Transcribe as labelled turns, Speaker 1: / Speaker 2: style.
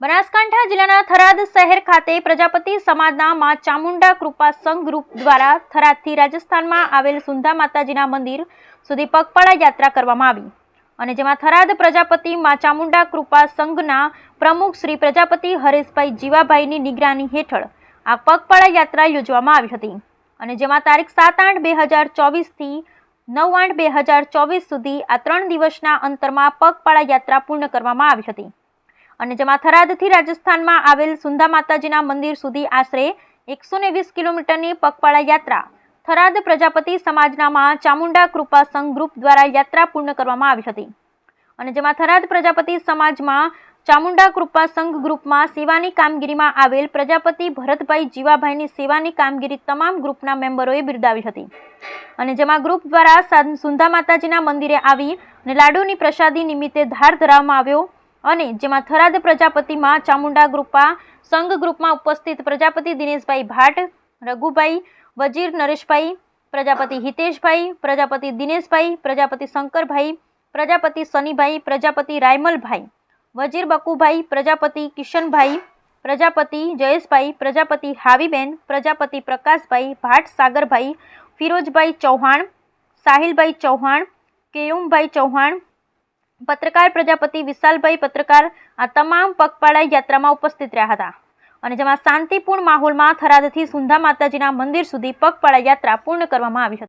Speaker 1: બનાસકાંઠા જિલ્લાના થરાદ શહેર ખાતે પ્રજાપતિ સમાજના માં ચામુંડા કૃપા સંઘ ગ્રુપ દ્વારા થરાદથી રાજસ્થાનમાં આવેલ સુંધા માતાજીના મંદિર સુધી પગપાળા યાત્રા કરવામાં આવી અને જેમાં થરાદ પ્રજાપતિ માં ચામુંડા કૃપા સંઘના પ્રમુખ શ્રી પ્રજાપતિ હરેશભાઈ જીવાભાઈની નિગરાની હેઠળ આ પગપાળા યાત્રા યોજવામાં આવી હતી અને જેમાં તારીખ 7/8/2024 થી 9/8/2024 સુધી આ 3 દિવસના અંતરમાં પગપાળા યાત્રા પૂર્ણ કરવામાં આવી હતી અને જેમાં થરાદથી રાજસ્થાનમાં આવેલ સુંધા માતાજીના મંદિર સુધી આશરે 120 કિલોમીટરની પગપાળા યાત્રા થરાદ પ્રજાપતિ સમાજના માં ચામુંડા કૃપા સંઘ ગ્રુપ દ્વારા યાત્રા પૂર્ણ કરવામાં આવી હતી અને જેમાં થરાદ પ્રજાપતિ સમાજમાં ચામુંડા કૃપા સંઘ ગ્રુપમાં સેવાની કામગીરીમાં આવેલ પ્રજાપતિ ભરતભાઈ જીવાભાઈની સેવાની કામગીરી તમામ ગ્રુપના મેમ્બરોએ બિરદાવી હતી અને જેમાં ગ્રુપ દ્વારા સુંધા માતાજીના મંદિરે આવી અને લાડુની પ્રસાદી નિમિત્તે ધાર ધરવામાં આવ્યો અને જેમાં થરાદ પ્રજાપતિમાં ચામુંડા કૃપા સંઘ ગ્રુપમાં ઉપસ્થિત પ્રજાપતિ દિનેશભાઈ ભાટ, રઘુભાઈ, વજીર નરેશભાઈ, પ્રજાપતિ હિતેશભાઈ, પ્રજાપતિ દિનેશભાઈ, પ્રજાપતિ શંકરભાઈ, પ્રજાપતિ સનીભાઈ, પ્રજાપતિ રાયમલભાઈ, વજીર બકુભાઈ, પ્રજાપતિ કિશનભાઈ, પ્રજાપતિ જયેશભાઈ, પ્રજાપતિ હાવીબેન, પ્રજાપતિ પ્રકાશભાઈ, ભાટ સાગરભાઈ, ફિરોજભાઈ ચૌહાણ, સાહિલભાઈ ચૌહાણ, કેયુમભાઈ ચૌહાણ, પત્રકાર પ્રજાપતિ વિશાલભાઈ પત્રકાર આ તમામ પગપાળા યાત્રામાં ઉપસ્થિત રહ્યા હતા અને જેમાં શાંતિપૂર્ણ માહોલમાં થરાદથી સુંધા માતાજીના મંદિર સુધી પગપાળા યાત્રા પૂર્ણ કરવામાં આવી હતી।